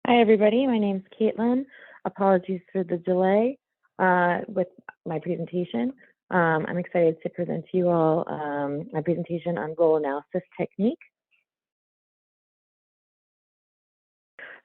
Hi, everybody. My name is Kaitlin. Apologies for the delay with my presentation. I'm excited to present to you all my presentation on role analysis technique.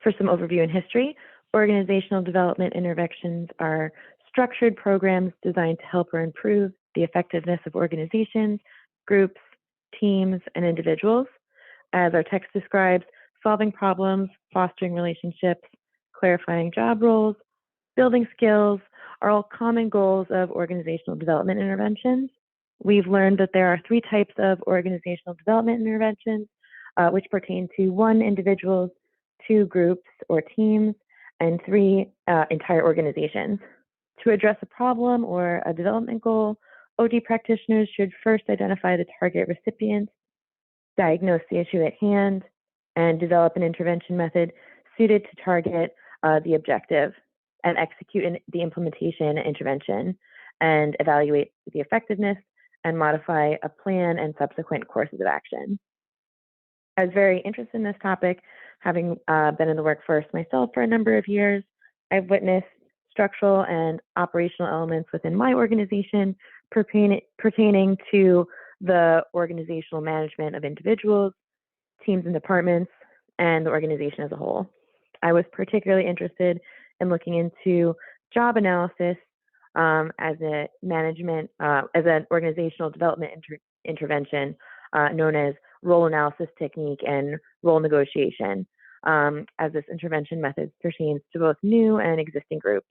For some overview and history, organizational development interventions are structured programs designed to help or improve the effectiveness of organizations, groups, teams, and individuals. As our text describes, solving problems, fostering relationships, clarifying job roles, building skills are all common goals of organizational development interventions. We've learned that there are three types of organizational development interventions, which pertain to 1, individuals, 2, groups or teams, and 3, entire organizations. To address a problem or a development goal, OD practitioners should first identify the target recipient, diagnose the issue at hand, and develop an intervention method suited to target the objective, and execute the implementation intervention, and evaluate the effectiveness and modify a plan and subsequent courses of action. I was very interested in this topic, having been in the workforce myself for a number of years. I've witnessed structural and operational elements within my organization pertaining to the organizational management of individuals, teams and departments, and the organization as a whole. I was particularly interested in looking into job analysis as a management, as an organizational development intervention known as role analysis technique and role negotiation, as this intervention method pertains to both new and existing groups.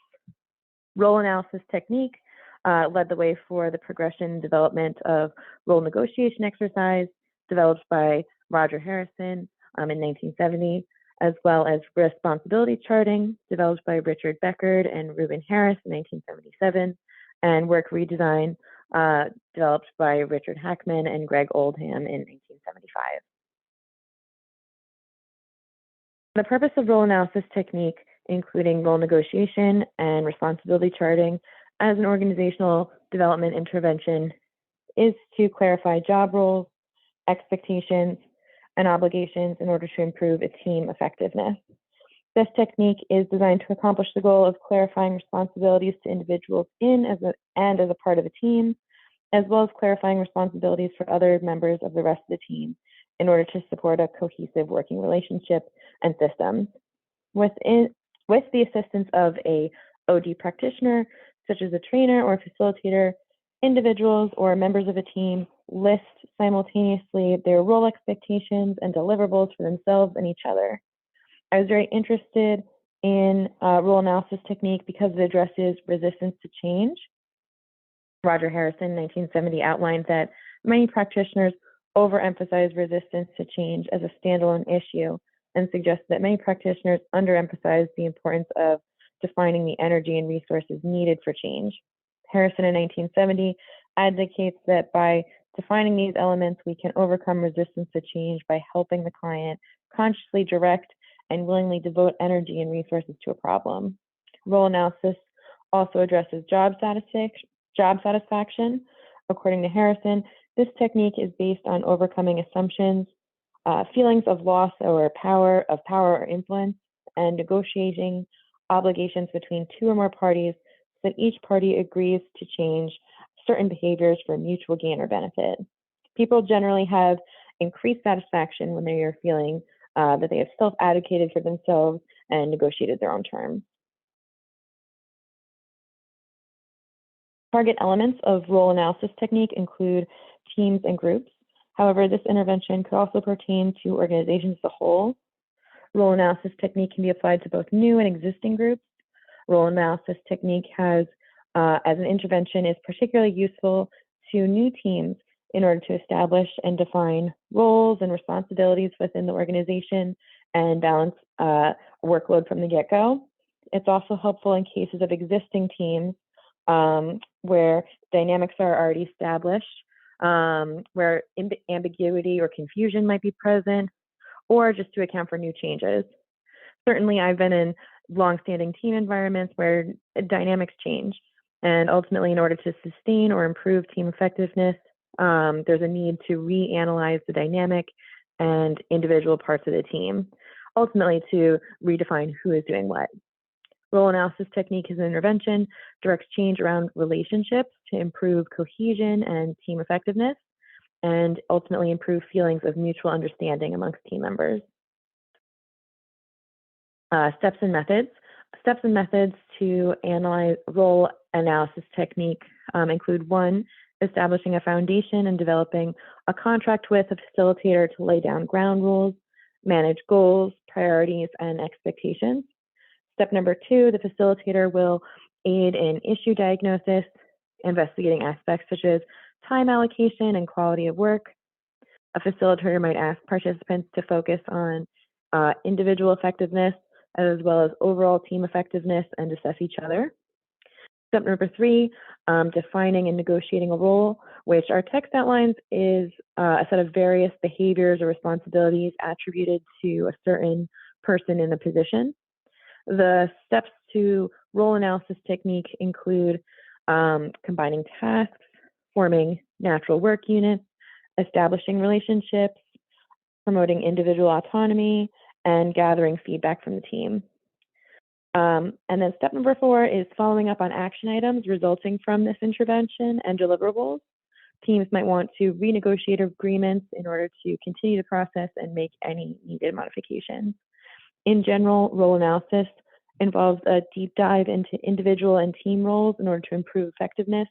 Role analysis technique led the way for the progression and development of role negotiation exercise developed by Roger Harrison in 1970, as well as responsibility charting developed by Richard Beckard and Reuben Harris in 1977, and work redesign developed by Richard Hackman and Greg Oldham in 1975. The purpose of role analysis technique, including role negotiation and responsibility charting as an organizational development intervention, is to clarify job roles, expectations, and obligations in order to improve a team effectiveness. This technique is designed to accomplish the goal of clarifying responsibilities to individuals as a part of a team, as well as clarifying responsibilities for other members of the rest of the team in order to support a cohesive working relationship and systems. With the assistance of a OD practitioner, such as a trainer or facilitator, individuals or members of a team list simultaneously their role expectations and deliverables for themselves and each other. I was very interested in role analysis technique because it addresses resistance to change. Roger Harrison, 1970, outlined that many practitioners overemphasize resistance to change as a standalone issue and suggests that many practitioners underemphasize the importance of defining the energy and resources needed for change. Harrison in 1970 advocates that by defining these elements, we can overcome resistance to change by helping the client consciously direct and willingly devote energy and resources to a problem. Role analysis also addresses job satisfaction. According to Harrison, this technique is based on overcoming assumptions, feelings of loss or power or influence, and negotiating obligations between 2 or more parties so that each party agrees to change certain behaviors for mutual gain or benefit. People generally have increased satisfaction when they are feeling that they have self-advocated for themselves and negotiated their own terms. Target elements of role analysis technique include teams and groups. However, this intervention could also pertain to organizations as a whole. Role analysis technique can be applied to both new and existing groups. Role analysis technique as an intervention is particularly useful to new teams in order to establish and define roles and responsibilities within the organization and balance workload from the get-go. It's also helpful in cases of existing teams where dynamics are already established, where ambiguity or confusion might be present, or just to account for new changes. Certainly, I've been in long-standing team environments where dynamics change, and ultimately, in order to sustain or improve team effectiveness, there's a need to reanalyze the dynamic and individual parts of the team. ultimately to redefine who is doing what. Role analysis technique as an intervention directs change around relationships to improve cohesion and team effectiveness, and ultimately improve feelings of mutual understanding amongst team members. Steps and methods. Steps and methods to analyze role analysis technique include 1, establishing a foundation and developing a contract with a facilitator to lay down ground rules, manage goals, priorities, and expectations. Step number 2, the facilitator will aid in issue diagnosis, investigating aspects such as time allocation and quality of work. A facilitator might ask participants to focus on individual effectiveness as well as overall team effectiveness and assess each other. Step number 3, defining and negotiating a role, which our text outlines is a set of various behaviors or responsibilities attributed to a certain person in the position. The steps to role analysis technique include combining tasks, forming natural work units, establishing relationships, promoting individual autonomy, and gathering feedback from the team. And then step number 4 is following up on action items resulting from this intervention and deliverables. Teams might want to renegotiate agreements in order to continue the process and make any needed modifications. In general, role analysis involves a deep dive into individual and team roles in order to improve effectiveness,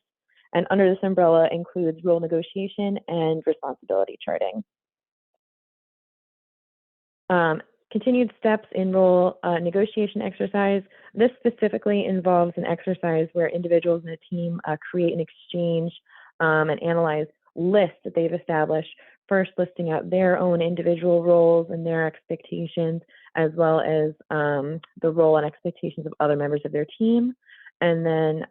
and under this umbrella includes role negotiation and responsibility charting. Continued steps in role negotiation exercise. This specifically involves an exercise where individuals in a team create an exchange and analyze lists that they've established, first listing out their own individual roles and their expectations, as well as the role and expectations of other members of their team, and then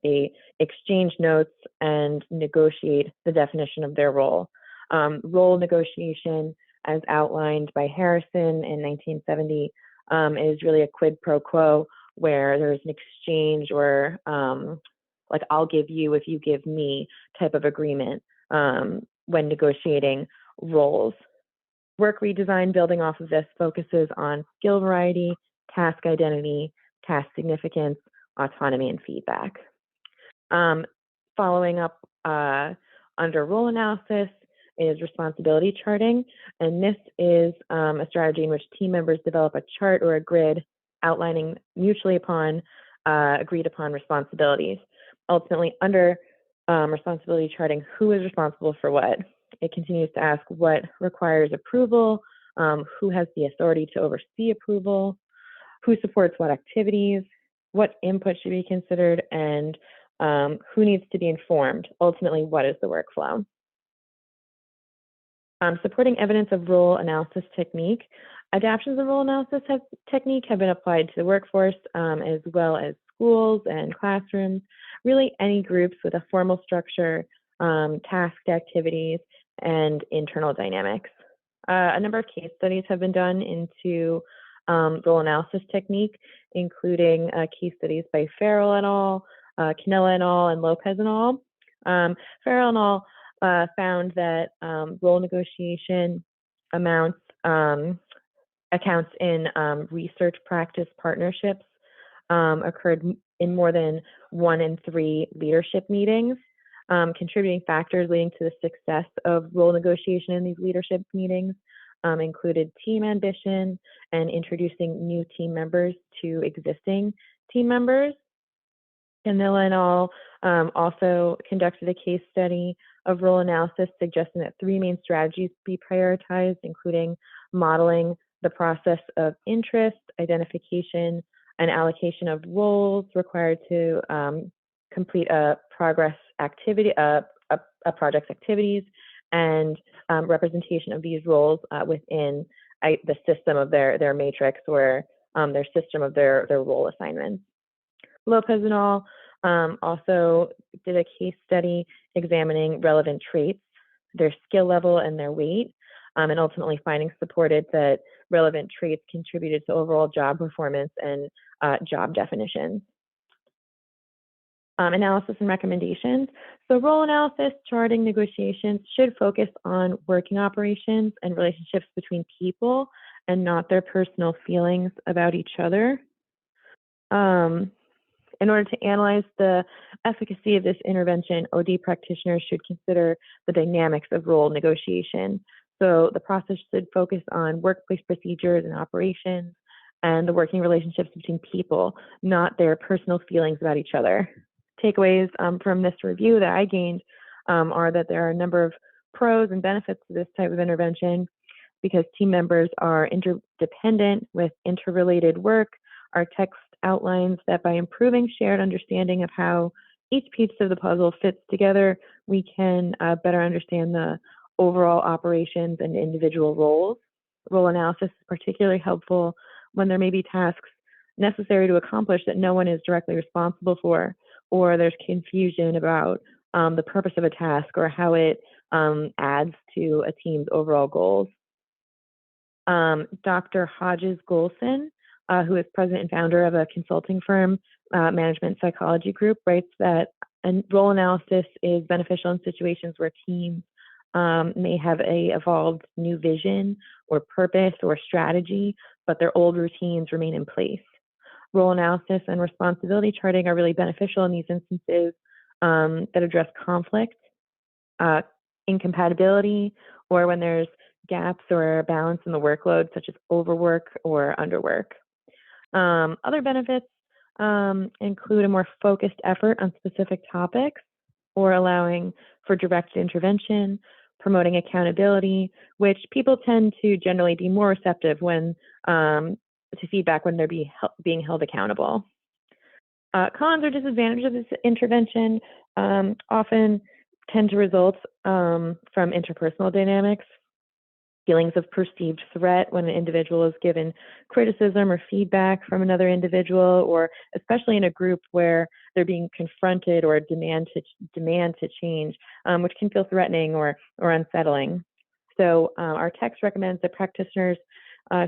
they exchange notes and negotiate the definition of their role. Role negotiation, as outlined by Harrison in 1970, is really a quid pro quo where there's an exchange or like I'll give you if you give me type of agreement when negotiating roles. Work redesign building off of this focuses on skill variety, task identity, task significance, autonomy, and feedback. Following up under role analysis is responsibility charting, and this is a strategy in which team members develop a chart or a grid outlining mutually agreed upon responsibilities. Ultimately, under responsibility charting, who is responsible for what? It continues to ask what requires approval, who has the authority to oversee approval, who supports what activities, what input should be considered, and who needs to be informed. Ultimately, what is the workflow? Supporting evidence of role analysis technique. Adaptations of role analysis technique have been applied to the workforce as well as schools and classrooms, really any groups with a formal structure, tasked activities, and internal dynamics. A number of case studies have been done into role analysis technique, including case studies by Farrell et al., Canella et al., and Lopez et al. Farrell et al. Found that role negotiation accounts in research practice partnerships occurred in more than 1 in 3 leadership meetings. Contributing factors leading to the success of role negotiation in these leadership meetings included team ambition and introducing new team members to existing team members. Canella et al. Also conducted a case study of role analysis suggesting that 3 main strategies be prioritized, including modeling the process of interest, identification, and allocation of roles required to complete a project's activities, and representation of these roles within the system of their matrix or their system of their role assignments. Lopez et al. Also did a case study examining relevant traits, their skill level, and their weight, and ultimately findings supported that relevant traits contributed to overall job performance and job definitions. Analysis and recommendations. So role analysis, charting, negotiations should focus on working operations and relationships between people, and not their personal feelings about each other. In order to analyze the efficacy of this intervention, OD practitioners should consider the dynamics of role negotiation. So the process should focus on workplace procedures and operations and the working relationships between people, not their personal feelings about each other. Takeaways from this review that I gained are that there are a number of pros and benefits to this type of intervention because team members are interdependent with interrelated work. Our text outlines that by improving shared understanding of how each piece of the puzzle fits together, we can better understand the overall operations and individual roles. Role analysis is particularly helpful when there may be tasks necessary to accomplish that no one is directly responsible for, or there's confusion about the purpose of a task or how it adds to a team's overall goals. Dr. Hodges Golson, who is president and founder of a consulting firm, Management Psychology Group, writes that role analysis is beneficial in situations where teams may have a evolved new vision or purpose or strategy, but their old routines remain in place. Role analysis and responsibility charting are really beneficial in these instances that address conflict, incompatibility, or when there's gaps or balance in the workload, such as overwork or underwork. Other benefits include a more focused effort on specific topics or allowing for direct intervention, promoting accountability, which people tend to generally be more receptive when to feedback when they're being held accountable. Cons or disadvantages of this intervention often tend to result from interpersonal dynamics, feelings of perceived threat when an individual is given criticism or feedback from another individual, or especially in a group where they're being confronted or demand to change, which can feel threatening or unsettling. So our text recommends that practitioners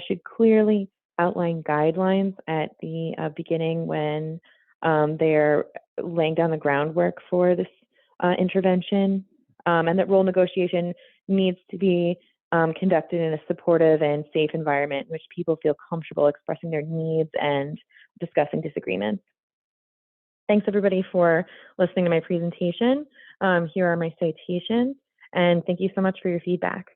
should clearly outline guidelines at the beginning when they're laying down the groundwork for this intervention, and that role negotiation needs to be conducted in a supportive and safe environment in which people feel comfortable expressing their needs and discussing disagreements. Thanks everybody for listening to my presentation. Here are my citations, and thank you so much for your feedback.